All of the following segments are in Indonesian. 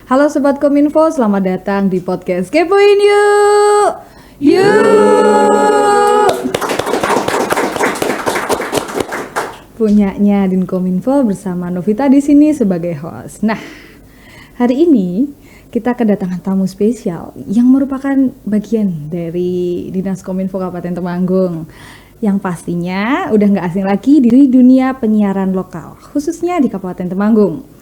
Halo Sobat Kominfo, selamat datang di podcast Kepoin Yuk! Yuk! Punyanya Din Kominfo bersama Novita di sini sebagai host. Nah, hari ini kita kedatangan tamu spesial yang merupakan bagian dari Dinas Kominfo Kabupaten Temanggung. Yang pastinya udah nggak asing lagi di dunia penyiaran lokal, khususnya di Kabupaten Temanggung.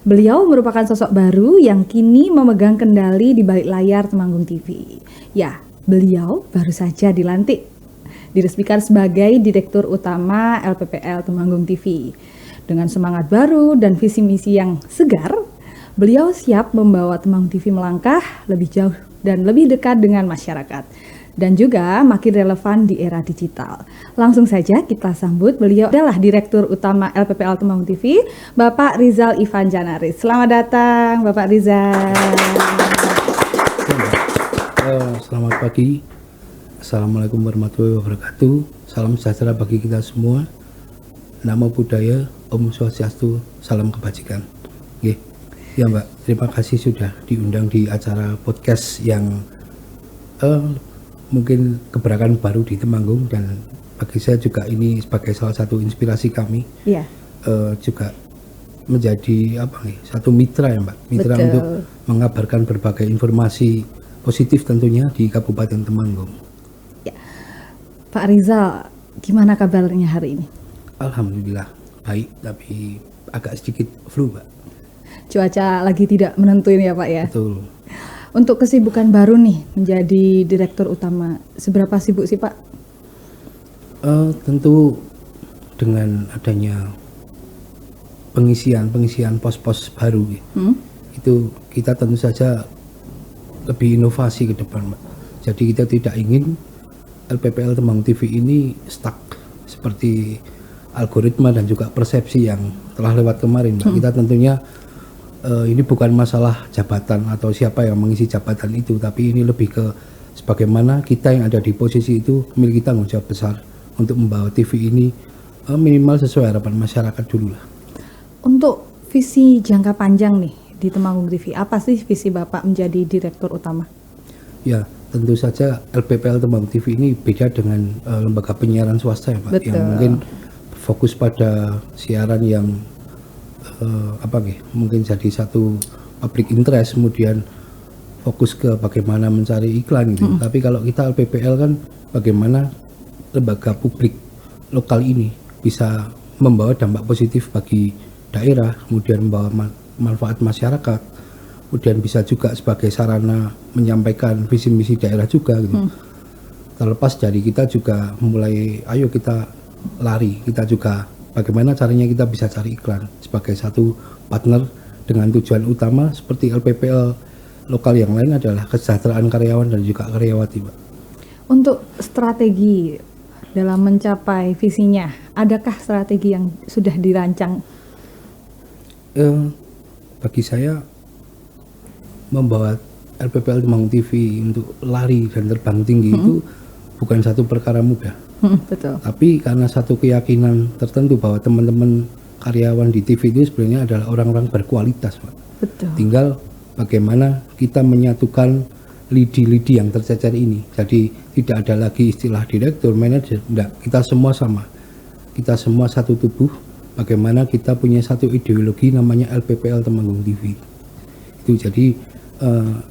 Beliau merupakan sosok baru yang kini memegang kendali di balik layar Temanggung TV. Ya, beliau baru saja dilantik, diresmikan sebagai Direktur Utama LPPL Temanggung TV. Dengan semangat baru dan visi misi yang segar, beliau siap membawa Temanggung TV melangkah lebih jauh dan lebih dekat dengan masyarakat. Dan juga makin relevan di era digital. Langsung saja kita sambut, beliau adalah Direktur Utama LPPL Temanggung TV, Bapak Rizal Ivan Janaris. Selamat datang Bapak Rizal. Selamat pagi. Assalamualaikum warahmatullahi wabarakatuh. Salam sejahtera bagi kita semua. Namo Buddhaya, Om Swastiastu, salam kebajikan. Oke. Ya Mbak, terima kasih sudah diundang di acara podcast yang mungkin gebrakan baru di Temanggung, dan bagi saya juga ini sebagai salah satu inspirasi kami. Iya. Juga menjadi satu mitra ya Mbak, mitra. Betul. Untuk mengabarkan berbagai informasi positif tentunya di Kabupaten Temanggung. Ya. Pak Rizal, gimana kabarnya hari ini? Alhamdulillah baik, tapi agak sedikit flu Mbak. Cuaca lagi tidak menentuin ya Pak ya? Betul. Untuk kesibukan baru nih menjadi Direktur Utama, seberapa sibuk sih Pak? Tentu dengan adanya pengisian pos-pos baru, itu kita tentu saja lebih inovasi ke depan Mbak. Jadi kita tidak ingin LPPL Temanggung TV ini stuck seperti algoritma dan juga persepsi yang telah lewat kemarin Mbak. Kita tentunya ini bukan masalah jabatan atau siapa yang mengisi jabatan itu, tapi ini lebih ke sebagaimana kita yang ada di posisi itu memiliki tanggung jawab besar untuk membawa TV ini minimal sesuai harapan masyarakat dulu lah. Untuk visi jangka panjang nih di Temanggung TV, apa sih visi Bapak menjadi Direktur Utama? Ya, tentu saja LPPL Temanggung TV ini beda dengan lembaga penyiaran swasta ya Pak. Betul. Yang mungkin fokus pada siaran yang mungkin jadi satu public interest, kemudian fokus ke bagaimana mencari iklan gitu. Tapi kalau kita LPPL kan bagaimana lembaga publik lokal ini bisa membawa dampak positif bagi daerah, kemudian membawa manfaat masyarakat, kemudian bisa juga sebagai sarana menyampaikan visi misi daerah juga gitu. Terlepas dari kita juga mulai ayo kita lari, kita juga bagaimana caranya kita bisa cari iklan sebagai satu partner dengan tujuan utama seperti LPPL lokal yang lain adalah kesejahteraan karyawan dan juga karyawati, Pak. Untuk strategi dalam mencapai visinya, adakah strategi yang sudah dirancang? Bagi saya membawa LPPL Temanggung TV untuk lari dan terbang tinggi itu bukan satu perkara mudah. Betul. Tapi karena satu keyakinan tertentu bahwa teman-teman karyawan di TV itu sebenarnya adalah orang-orang berkualitas, Pak. Betul. Tinggal bagaimana kita menyatukan lidi-lidi yang tercecer ini. Jadi tidak ada lagi istilah direktur, manajer, enggak. Kita semua sama. Kita semua satu tubuh. Bagaimana kita punya satu ideologi namanya LPPL Temanggung TV. Itu jadi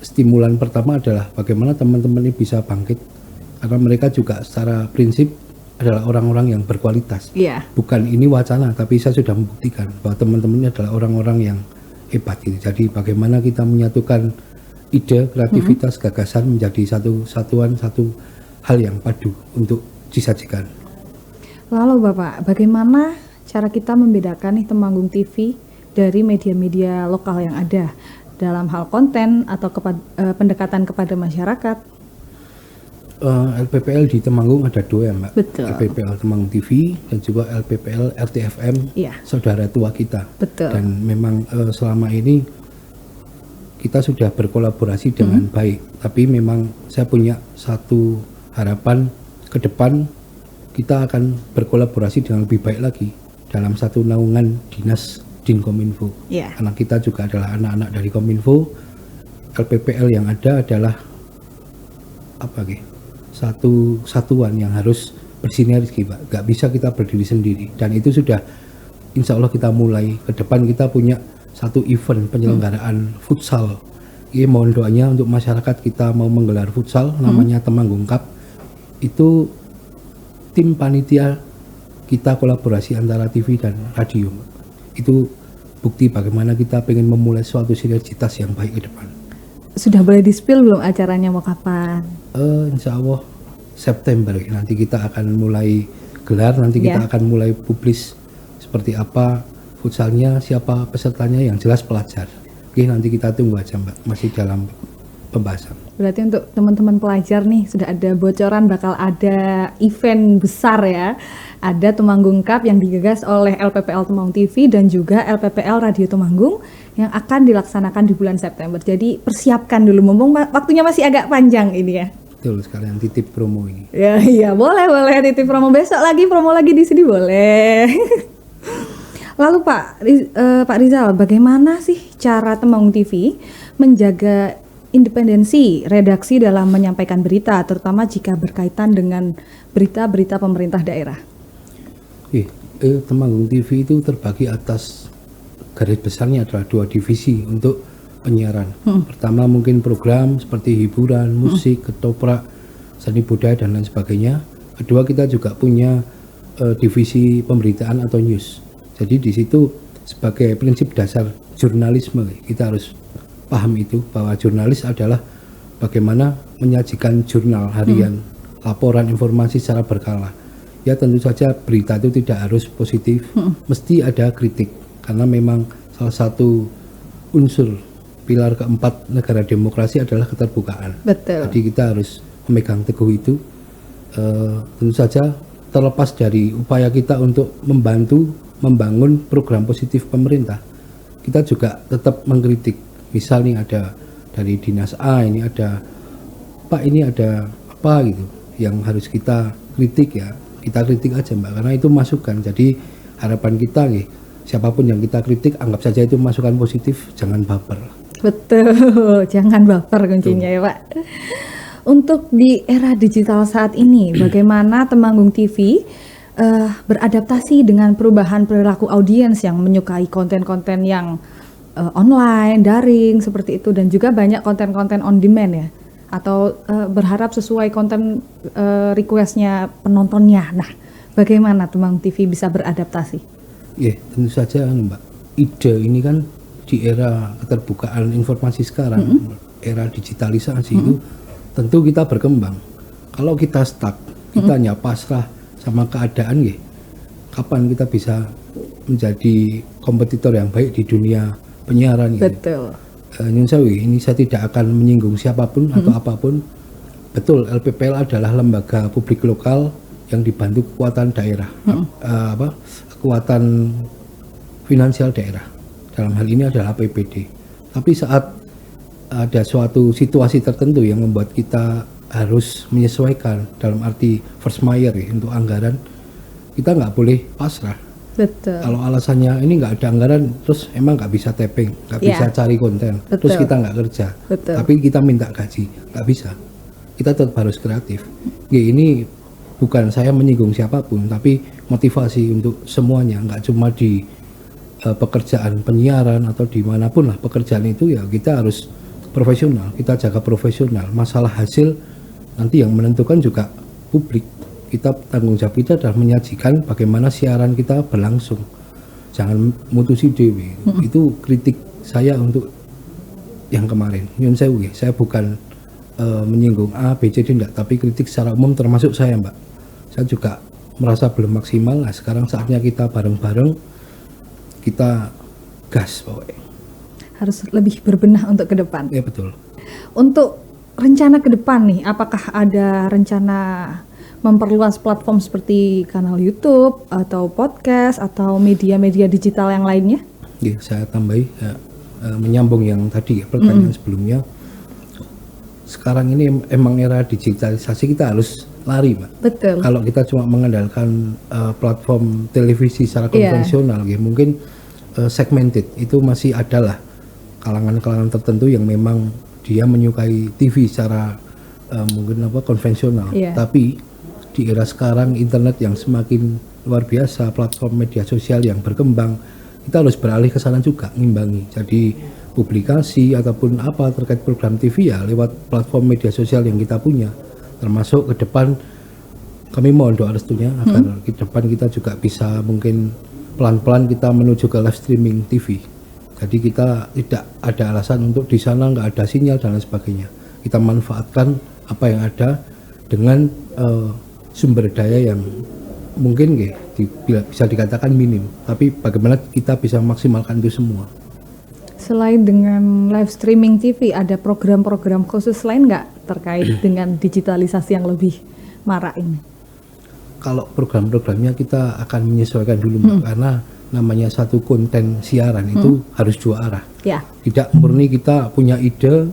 stimulan pertama adalah bagaimana teman-teman ini bisa bangkit. Karena mereka juga secara prinsip adalah orang-orang yang berkualitas. Bukan ini wacana, tapi saya sudah membuktikan bahwa teman-teman ini adalah orang-orang yang hebat gitu. Jadi bagaimana kita menyatukan ide, kreativitas, gagasan menjadi satu satuan, satu hal yang padu untuk disajikan. Lalu Bapak, bagaimana cara kita membedakan nih Temanggung TV dari media-media lokal yang ada dalam hal konten atau pendekatan kepada masyarakat? LPPL di Temanggung ada dua ya Mbak. Betul. LPPL Temanggung TV dan juga LPPL RTFM, saudara tua kita. Betul. Dan memang selama ini kita sudah berkolaborasi dengan baik. Tapi memang saya punya satu harapan ke depan kita akan berkolaborasi dengan lebih baik lagi dalam satu naungan dinas Dinkominfo. Karena kita juga adalah anak-anak dari Kominfo, LPPL yang ada adalah satu satuan yang harus bersinergi, Pak. Gak bisa kita berdiri sendiri, dan itu sudah insya Allah kita mulai ke depan. Kita punya satu event penyelenggaraan futsal. Ini mohon doanya untuk masyarakat, kita mau menggelar futsal namanya Temanggung Cup. Itu tim panitia kita kolaborasi antara TV dan radio. Itu bukti bagaimana kita pengen memulai suatu sinergitas yang baik ke depan. Sudah boleh di-spill belum acaranya mau kapan? Insya Allah September nanti kita akan mulai gelar, nanti kita akan mulai publis seperti apa futsalnya, siapa pesertanya, yang jelas pelajar. Oke, nanti kita tunggu aja Mbak, masih dalam pembahasan. Berarti untuk teman-teman pelajar nih sudah ada bocoran bakal ada event besar ya. Ada Temanggung Cup yang digagas oleh LPPL Temanggung TV dan juga LPPL Radio Temanggung yang akan dilaksanakan di bulan September. Jadi persiapkan dulu, mumpung waktunya masih agak panjang ini ya. Betul, sekalian titip promo ini. Ya, iya, boleh titip promo, besok lagi promo lagi di sini boleh. Lalu Pak Rizal, bagaimana sih cara Temanggung TV menjaga independensi redaksi dalam menyampaikan berita, terutama jika berkaitan dengan berita-berita pemerintah daerah? Temanggung TV itu terbagi atas garis besarnya adalah 2 divisi untuk penyiaran. Pertama mungkin program seperti hiburan, musik, ketoprak, seni budaya dan lain sebagainya. Kedua kita juga punya divisi pemberitaan atau news. Jadi di situ sebagai prinsip dasar jurnalisme kita harus paham itu, bahwa jurnalis adalah bagaimana menyajikan jurnal harian, laporan informasi secara berkala. Ya tentu saja berita itu tidak harus positif, mesti ada kritik, karena memang salah satu unsur pilar keempat negara demokrasi adalah keterbukaan. Betul. Jadi kita harus memegang teguh itu. Tentu saja terlepas dari upaya kita untuk membantu membangun program positif pemerintah, kita juga tetap mengkritik. Misal nih ada dari dinas A, ini ada Pak, ini ada apa gitu yang harus kita kritik, ya kita kritik aja Mbak, karena itu masukan. Jadi harapan kita nih, siapapun yang kita kritik anggap saja itu masukan positif, jangan baper. Betul, jangan baper kuncinya ya Pak. Untuk di era digital saat ini, bagaimana Temanggung TV beradaptasi dengan perubahan perilaku audiens yang menyukai konten-konten yang online, daring seperti itu, dan juga banyak konten-konten on demand ya, atau berharap sesuai konten requestnya penontonnya. Nah, bagaimana Temanggung TV bisa beradaptasi? Ya, tentu saja Mbak, ide ini kan di era keterbukaan informasi sekarang, era digitalisasi itu tentu kita berkembang. Kalau kita stuck, kita hanya pasrah sama keadaan, kapan kita bisa menjadi kompetitor yang baik di dunia penyiaran? Betul. Nyun sewu, ini saya tidak akan menyinggung siapapun atau apapun. Betul, LPPL adalah lembaga publik lokal yang dibantu kekuatan daerah, kekuatan finansial daerah. Dalam hal ini adalah APBD. Tapi saat ada suatu situasi tertentu yang membuat kita harus menyesuaikan, dalam arti force majeure untuk anggaran, kita nggak boleh pasrah. Betul. Kalau alasannya ini nggak ada anggaran, terus emang nggak bisa tapping, nggak bisa cari konten, terus kita nggak kerja. Betul. Tapi kita minta gaji, nggak bisa. Kita tetap harus kreatif. Ini bukan saya menyinggung siapapun, tapi motivasi untuk semuanya, nggak cuma di pekerjaan penyiaran atau dimanapun lah pekerjaan itu, ya kita harus profesional, kita jaga profesional. Masalah hasil nanti yang menentukan juga publik. Kita tanggung jawab kita adalah menyajikan bagaimana siaran kita berlangsung, jangan mutusi dewi. Itu kritik saya untuk yang kemarin. Nyun sewu, saya bukan menyinggung A, B, C, D enggak, tapi kritik secara umum termasuk saya Mbak. Saya juga merasa belum maksimal. Nah, sekarang saatnya kita bareng-bareng, kita gas pokoknya. Harus lebih berbenah untuk ke depan. Ya betul. Untuk rencana ke depan nih, apakah ada rencana memperluas platform seperti kanal YouTube atau podcast atau media-media digital yang lainnya? Ya, saya tambahi menyambung yang tadi pertanyaan sebelumnya. Sekarang ini emang era digitalisasi, kita harus lari, Mbak. Betul. Kalau kita cuma mengandalkan platform televisi secara konvensional, mungkin segmented, itu masih adalah kalangan-kalangan tertentu yang memang dia menyukai TV secara mungkin konvensional. Tapi di era sekarang internet yang semakin luar biasa, platform media sosial yang berkembang, kita harus beralih ke sana juga, ngimbangi. Jadi publikasi ataupun apa terkait program TV ya lewat platform media sosial yang kita punya. Termasuk ke depan kami mohon doa restunya agar ke depan kita juga bisa mungkin pelan-pelan kita menuju ke live streaming TV. Jadi kita tidak ada alasan untuk di sana nggak ada sinyal dan lain sebagainya. Kita manfaatkan apa yang ada dengan sumber daya yang mungkin bisa dikatakan minim. Tapi bagaimana kita bisa maksimalkan itu semua. Selain dengan live streaming TV, ada program-program khusus lain nggak terkait dengan digitalisasi yang lebih marak ini? Kalau program-programnya kita akan menyesuaikan dulu Mbak, karena namanya satu konten siaran itu harus dua arah. Tidak murni kita punya ide,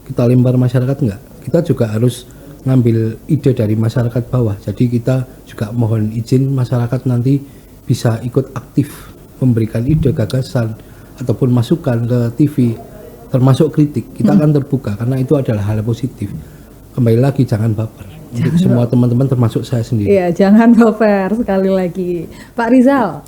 kita lempar masyarakat, enggak. Kita juga harus ngambil ide dari masyarakat bawah. Jadi kita juga mohon izin masyarakat nanti bisa ikut aktif memberikan ide, gagasan, ataupun masukan ke TV, termasuk kritik. Kita akan terbuka karena itu adalah hal positif. Kembali lagi jangan baper. Untuk semua teman-teman termasuk saya sendiri. Iya, jangan baper sekali lagi. Pak Rizal,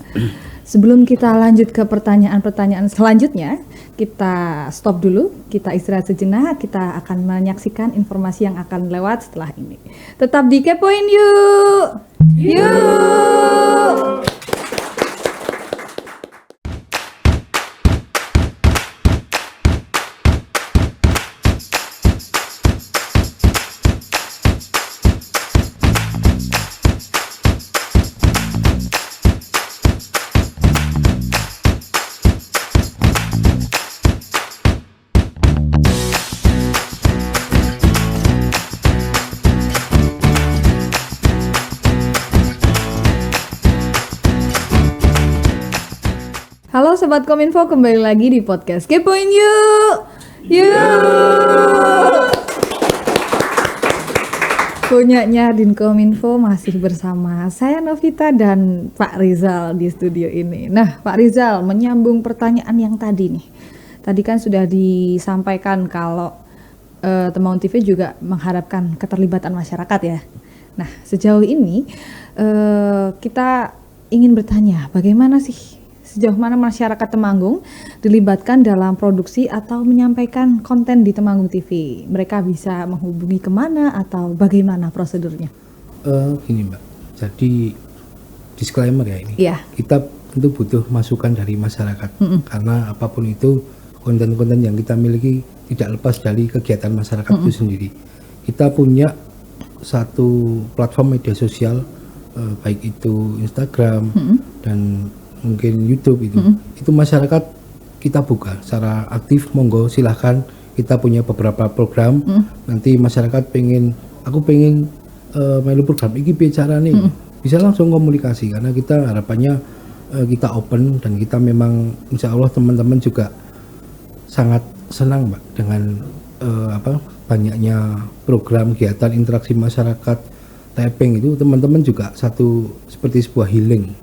sebelum kita lanjut ke pertanyaan-pertanyaan selanjutnya, kita stop dulu, kita istirahat sejenak, kita akan menyaksikan informasi yang akan lewat setelah ini. Tetap di Kepoin Yuk! Yuk! Halo Sobat Kominfo, kembali lagi di podcast Kepoin Yuk! Yuk! Punyanya Din Kominfo masih bersama saya Novita dan Pak Rizal di studio ini. Nah Pak Rizal, menyambung pertanyaan yang tadi nih. Tadi kan sudah disampaikan kalau Temanggung TV juga mengharapkan keterlibatan masyarakat ya. Nah sejauh ini kita ingin bertanya bagaimana sih sejauh mana masyarakat Temanggung dilibatkan dalam produksi atau menyampaikan konten di Temanggung TV? Mereka bisa menghubungi kemana atau bagaimana prosedurnya? Gini Mbak, jadi disclaimer ya ini. Kita tentu butuh masukan dari masyarakat karena apapun itu konten-konten yang kita miliki tidak lepas dari kegiatan masyarakat itu sendiri. Kita punya satu platform media sosial baik itu Instagram dan mungkin YouTube itu masyarakat kita buka secara aktif, monggo silahkan. Kita punya beberapa program, nanti masyarakat aku pengen melu program ini bicara nih, bisa langsung komunikasi karena kita harapannya kita open dan kita memang insya Allah teman-teman juga sangat senang Mbak dengan banyaknya program kegiatan interaksi masyarakat tapping itu. Teman-teman juga seperti sebuah healing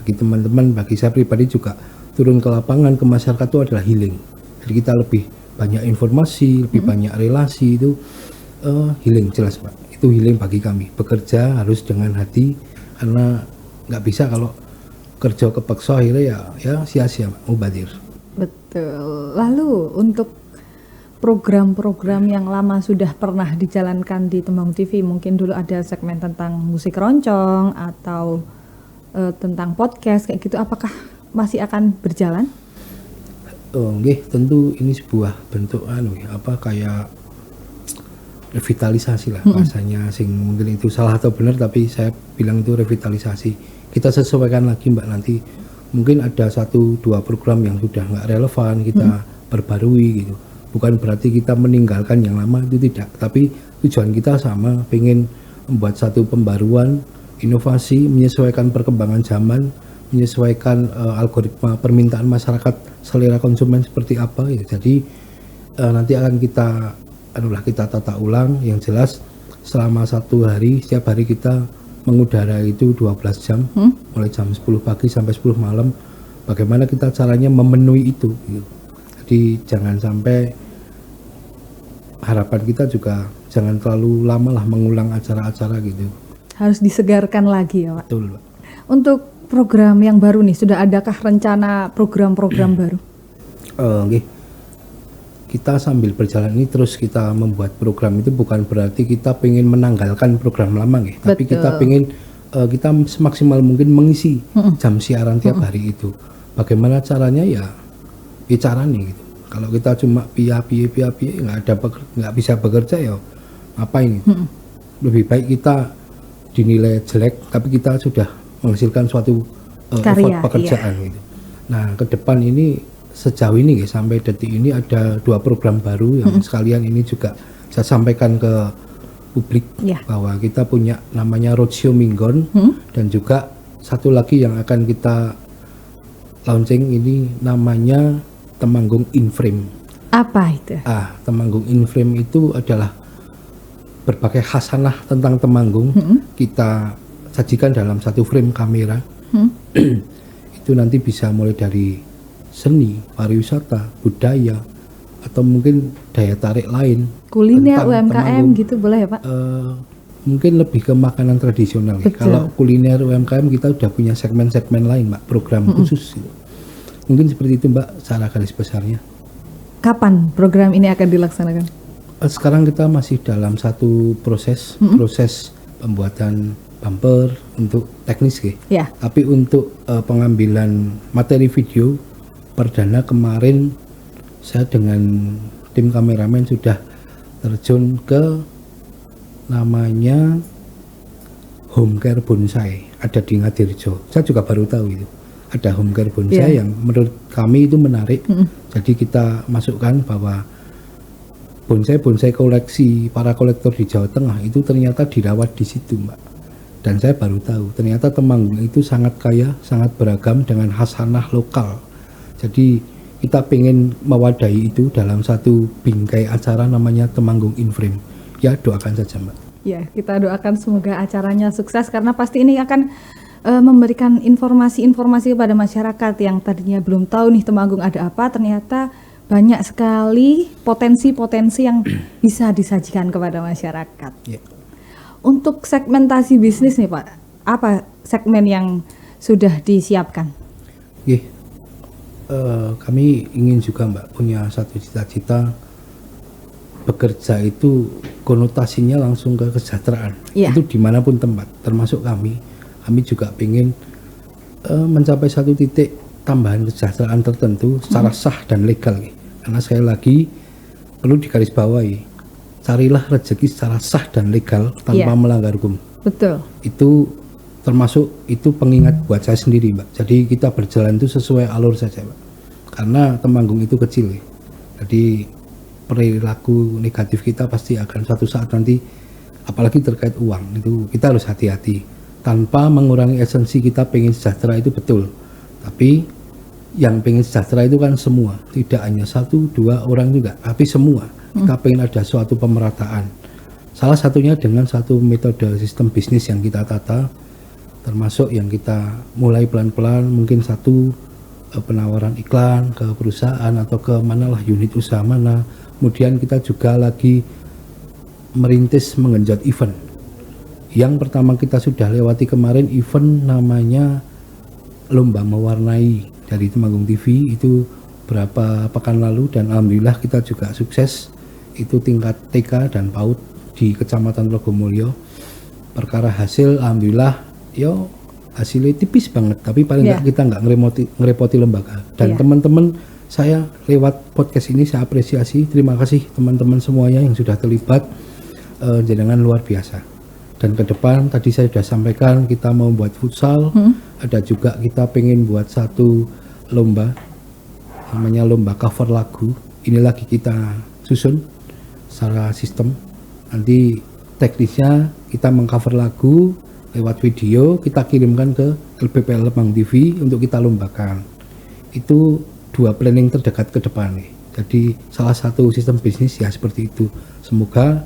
bagi teman-teman, bagi saya pribadi juga turun ke lapangan ke masyarakat itu adalah healing. Jadi kita lebih banyak informasi, lebih banyak relasi itu healing jelas Pak. Itu healing bagi kami. Bekerja harus dengan hati karena nggak bisa kalau kerja kepeksa akhirnya ya sia-sia mubadir. Betul. Lalu untuk program-program yang lama sudah pernah dijalankan di Temanggung TV, mungkin dulu ada segmen tentang musik keroncong atau tentang podcast kayak gitu, apakah masih akan berjalan? Tentu ini sebuah bentuk kayak revitalisasi lah bahasanya, sing mungkin itu salah atau benar tapi saya bilang itu revitalisasi. Kita sesuaikan lagi Mbak, nanti mungkin ada 1-2 program yang sudah nggak relevan kita perbarui gitu. Bukan berarti kita meninggalkan yang lama, itu tidak, tapi tujuan kita sama, pengen membuat satu pembaruan, inovasi, menyesuaikan perkembangan zaman, menyesuaikan algoritma permintaan masyarakat, selera konsumen seperti apa gitu. Jadi nanti akan kita tata ulang. Yang jelas selama 1 hari, setiap hari kita mengudara itu 12 jam, mulai jam 10 pagi sampai 10 malam. Bagaimana kita caranya memenuhi itu gitu. Jadi jangan sampai harapan kita juga jangan terlalu lama lah mengulang acara-acara gitu. Harus disegarkan lagi ya Pak. Betul, Pak. Untuk program yang baru nih, sudah adakah rencana program-program baru? Nggih. Kita sambil berjalan ini terus kita membuat program itu bukan berarti kita pengen menanggalkan program lama nggih, tapi kita pengen kita semaksimal mungkin mengisi jam siaran tiap hari itu. Bagaimana caranya ya caranya gitu. Kalau kita cuma piye nggak bisa bekerja ya ngapain gitu. Lebih baik kita dinilai jelek tapi kita sudah menghasilkan suatu Karya, pekerjaan gitu. Nah, ke depan ini sejauh ini ya, sampai detik ini ada 2 program baru yang sekalian ini juga saya sampaikan ke publik bahwa kita punya namanya Roadshow Minggon dan juga satu lagi yang akan kita launching ini namanya Temanggung In Frame. Apa itu? Temanggung In Frame itu adalah berbagai khasanah tentang Temanggung kita sajikan dalam satu frame kamera. Itu nanti bisa mulai dari seni, pariwisata, budaya, atau mungkin daya tarik lain. Kuliner, UMKM gitu boleh ya Pak? Mungkin lebih ke makanan tradisional. Ya. Kalau kuliner UMKM kita udah punya segmen-segmen lain Mbak, program khusus. Gitu. Mungkin seperti itu Mbak, secara garis besarnya. Kapan program ini akan dilaksanakan? Sekarang kita masih dalam satu proses pembuatan bumper untuk teknis gitu. Tapi untuk pengambilan materi video perdana kemarin saya dengan tim kameramen sudah terjun ke namanya Home Care Bonsai, ada di Ngadirjo. Saya juga baru tahu itu ada Home Care Bonsai yang menurut kami itu menarik. Jadi kita masukkan bahwa bonsai koleksi para kolektor di Jawa Tengah itu ternyata dirawat di situ Mbak. Dan saya baru tahu ternyata Temanggung itu sangat kaya, sangat beragam dengan khasanah lokal. Jadi kita pengen mewadahi itu dalam satu bingkai acara namanya Temanggung In Frame. Ya doakan saja Mbak. Ya kita doakan semoga acaranya sukses karena pasti ini akan memberikan informasi-informasi kepada masyarakat yang tadinya belum tahu nih Temanggung ada apa. Ternyata banyak sekali potensi-potensi yang bisa disajikan kepada masyarakat. Untuk segmentasi bisnis nih Pak, apa segmen yang sudah disiapkan? Kami ingin juga Mbak punya satu cita-cita bekerja itu konotasinya langsung ke kesejahteraan. Itu dimanapun tempat, termasuk kami juga ingin mencapai satu titik tambahan kesejahteraan tertentu secara sah dan legal. Karena sekali lagi perlu digarisbawahi, carilah rezeki secara sah dan legal tanpa melanggar hukum. Betul. Itu termasuk itu pengingat buat saya sendiri Mbak. Jadi kita berjalan itu sesuai alur saja Mbak. Karena Temanggung itu kecil. Jadi perilaku negatif kita pasti akan suatu saat nanti, apalagi terkait uang, itu kita harus hati-hati. Tanpa mengurangi esensi kita pengen sejahtera itu betul. Tapi yang pengen sejahtera itu kan semua, tidak hanya 1-2 orang juga, tapi semua. Kita pengen ada suatu pemerataan. Salah satunya dengan satu metode sistem bisnis yang kita tata, termasuk yang kita mulai pelan-pelan, mungkin satu penawaran iklan ke perusahaan atau ke manalah unit usaha mana. Kemudian kita juga lagi merintis mengenjot event. Yang pertama kita sudah lewati kemarin event namanya Lomba Mewarnai dari Temanggung TV, itu berapa pekan lalu dan alhamdulillah kita juga sukses. Itu tingkat TK dan PAUD di Kecamatan Logomulyo. Perkara hasil alhamdulillah hasilnya tipis banget, tapi paling nggak kita nggak ngerepoti lembaga. Dan teman-teman saya lewat podcast ini saya apresiasi, terima kasih teman-teman semuanya yang sudah terlibat, jenengan luar biasa. Dan ke depan tadi saya sudah sampaikan kita mau buat futsal, ada juga kita pengen buat satu lomba namanya lomba cover lagu. Ini lagi kita susun secara sistem. Nanti teknisnya kita mengcover lagu lewat video, kita kirimkan ke LPPL Temanggung TV untuk kita lombakan. Itu 2 planning terdekat ke depan nih. Jadi salah satu sistem bisnis ya seperti itu. Semoga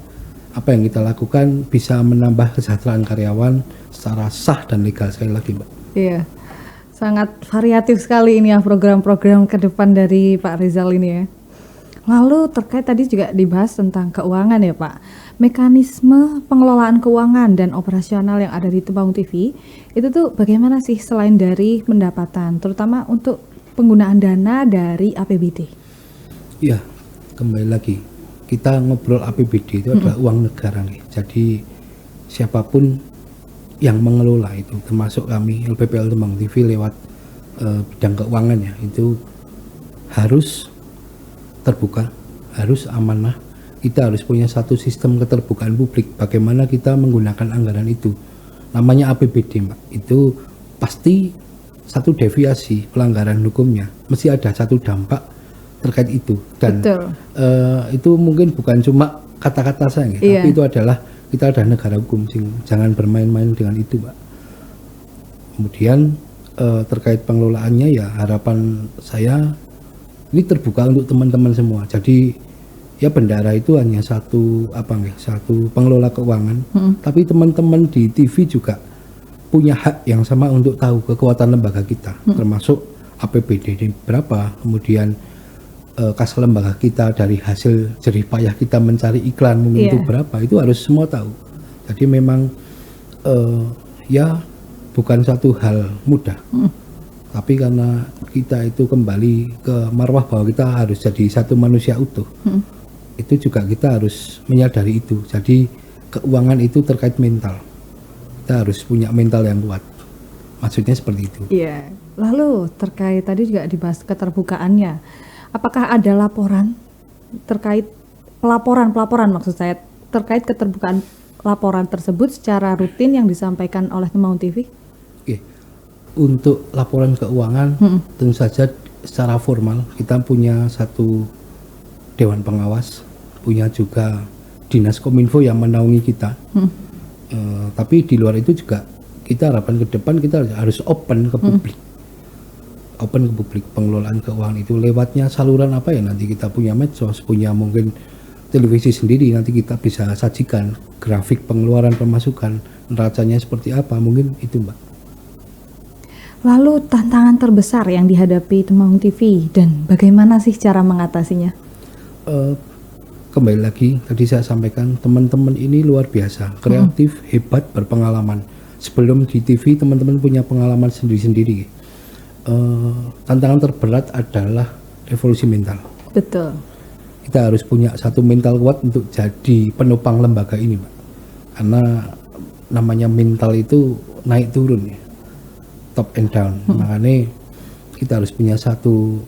apa yang kita lakukan bisa menambah kesejahteraan karyawan secara sah dan legal sekali lagi Mbak. Iya, sangat variatif sekali ini ya program-program ke depan dari Pak Rizal ini ya. Lalu terkait tadi juga dibahas tentang keuangan ya Pak. Mekanisme pengelolaan keuangan dan operasional yang ada di Temanggung TV itu tuh bagaimana sih selain dari pendapatan, terutama untuk penggunaan dana dari APBD? Ya, kembali lagi kita ngobrol APBD itu adalah uang negara nih. Jadi siapapun yang mengelola itu, termasuk kami LPPL Temanggung TV lewat bidang keuangannya itu harus terbuka, harus amanah. Kita harus punya satu sistem keterbukaan publik bagaimana kita menggunakan anggaran itu. Namanya APBD, Mbak. Itu pasti satu deviasi pelanggaran hukumnya, mesti ada satu dampak terkait itu. Dan itu mungkin bukan cuma kata-kata saya, tapi itu adalah kita ada negara hukum, jangan bermain-main dengan itu, Mbak. Kemudian terkait pengelolaannya ya harapan saya ini terbuka untuk teman-teman semua. Jadi ya bendara itu hanya satu pengelola keuangan, tapi teman-teman di TV juga punya hak yang sama untuk tahu kekuatan lembaga kita, termasuk APBD ini berapa, kemudian kas lembaga kita dari hasil jerih payah kita mencari iklan mungkin itu berapa, itu harus semua tahu. Jadi memang ya bukan satu hal mudah. Tapi karena kita itu kembali ke marwah bahwa kita harus jadi satu manusia utuh, itu juga kita harus menyadari itu. Jadi keuangan itu terkait mental, kita harus punya mental yang kuat. Maksudnya seperti itu. Iya. Lalu terkait tadi juga dibahas keterbukaannya, apakah ada laporan terkait pelaporan maksud saya terkait keterbukaan laporan tersebut secara rutin yang disampaikan oleh Temanggung TV? Oke. Untuk laporan keuangan tentu saja secara formal kita punya satu dewan pengawas, punya juga dinas kominfo yang menaungi kita. Tapi di luar itu juga kita harapan ke depan kita harus open ke publik. Open ke publik pengelolaan keuangan itu lewatnya saluran apa ya, nanti kita punya medsos, punya mungkin televisi sendiri, nanti kita bisa sajikan grafik pengeluaran pemasukan, neracanya seperti apa, mungkin itu, Mbak. Lalu tantangan terbesar yang dihadapi Temanggung TV dan bagaimana sih cara mengatasinya? Kembali lagi tadi saya sampaikan teman-teman ini luar biasa, kreatif, hebat, berpengalaman. Sebelum di TV teman-teman punya pengalaman sendiri-sendiri. Tantangan terberat adalah revolusi mental. Betul. Kita harus punya satu mental kuat untuk jadi penopang lembaga ini, Mbak. Karena namanya mental itu naik turun ya, top and down. Makanya kita harus punya satu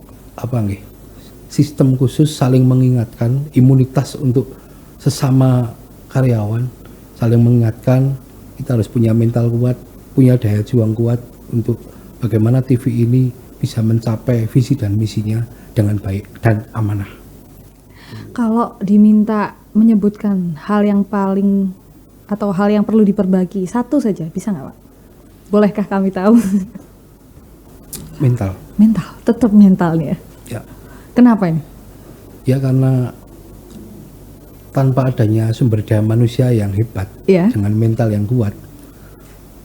sistem khusus saling mengingatkan, imunitas untuk sesama karyawan, saling mengingatkan. Kita harus punya mental kuat, punya daya juang kuat untuk bagaimana TV ini bisa mencapai visi dan misinya dengan baik dan amanah. Kalau diminta menyebutkan hal yang paling atau hal yang perlu diperbaiki, satu saja bisa nggak, Pak? Bolehkah kami tahu? Mental, tetap mental nih ya. Ya. Kenapa ini? Ya karena tanpa adanya sumber daya manusia yang hebat, dengan mental yang kuat,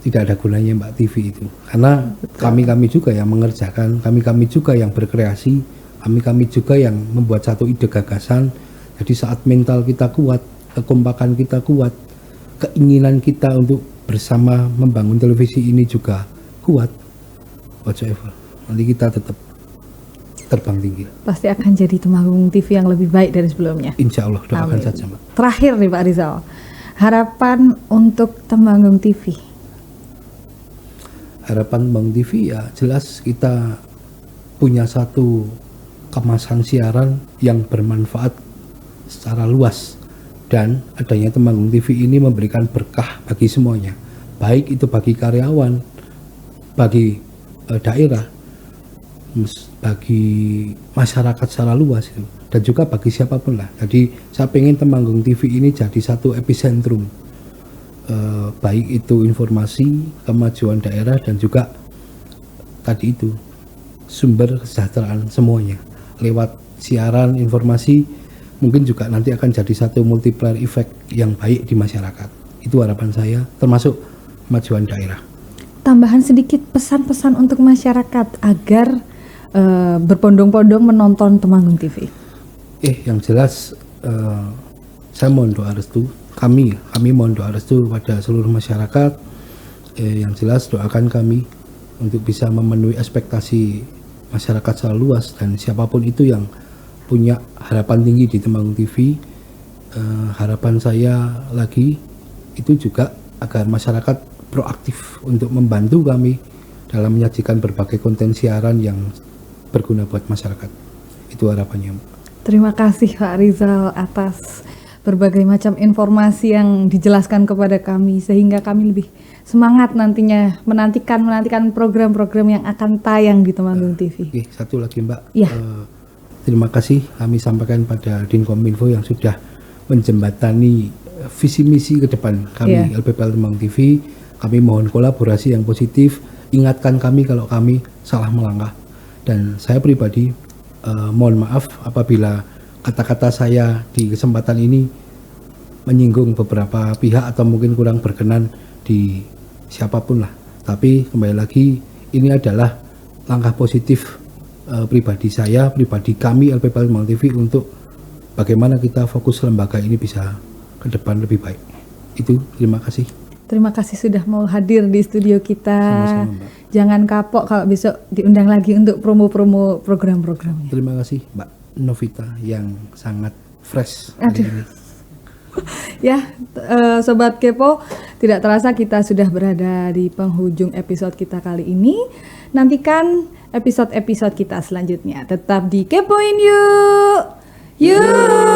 tidak ada gunanya Mbak TV itu. Karena kami juga yang mengerjakan, kami juga yang berkreasi, kami juga yang membuat satu ide gagasan. Jadi saat mental kita kuat, kekompakan kita kuat, keinginan kita untuk bersama membangun televisi ini juga kuat, whatsoever, nanti kita tetap terbang tinggi. Pasti akan jadi Temanggung TV yang lebih baik dari sebelumnya. Insya Allah, doakan saja, Mbak. Terakhir nih Pak Rizal, harapan untuk Temanggung TV. Harapan Temanggung TV ya jelas kita punya satu kemasan siaran yang bermanfaat secara luas, dan adanya Temanggung TV ini memberikan berkah bagi semuanya, baik itu bagi karyawan, bagi daerah, bagi masyarakat secara luas itu, dan juga bagi siapapun lah. Jadi saya pengen Temanggung TV ini jadi satu epicentrum, baik itu informasi, kemajuan daerah, dan juga tadi itu sumber kesejahteraan semuanya lewat siaran informasi. Mungkin juga nanti akan jadi satu multiplier effect yang baik di masyarakat. Itu harapan saya, termasuk kemajuan daerah. Tambahan sedikit pesan-pesan untuk masyarakat agar berbondong-bondong menonton Temanggung TV. Yang jelas saya mohon doa restu, kami mohon doa restu pada seluruh masyarakat. Yang jelas doakan kami untuk bisa memenuhi ekspektasi masyarakat secara luas, dan siapapun itu yang punya harapan tinggi di Temanggung TV. Harapan saya lagi itu juga agar masyarakat proaktif untuk membantu kami dalam menyajikan berbagai konten siaran yang berguna buat masyarakat. Itu harapannya. Terima kasih Pak Rizal atas berbagai macam informasi yang dijelaskan kepada kami, sehingga kami lebih semangat nantinya menantikan program-program yang akan tayang di Temanggung TV. Oke, satu lagi Mbak. Ya. Terima kasih kami sampaikan pada Dinkominfo yang sudah menjembatani visi misi ke depan kami LPPL Temanggung TV. Kami mohon kolaborasi yang positif, ingatkan kami kalau kami salah melangkah. Dan saya pribadi mohon maaf apabila kata-kata saya di kesempatan ini menyinggung beberapa pihak atau mungkin kurang berkenan di siapapun lah. Tapi kembali lagi, ini adalah langkah positif pribadi saya, pribadi kami LPPL Temanggung TV untuk bagaimana kita fokus lembaga ini bisa ke depan lebih baik. Itu, terima kasih. Terima kasih sudah mau hadir di studio kita. Sama-sama, Mbak. Jangan kapok kalau besok diundang lagi untuk promo-promo program-programnya. Terima kasih Mbak Novita yang sangat fresh hari ini. Ya, Sobat Kepo, tidak terasa kita sudah berada di penghujung episode kita kali ini. Nantikan episode-episode kita selanjutnya. Tetap di Kepoin yuk! Yuk!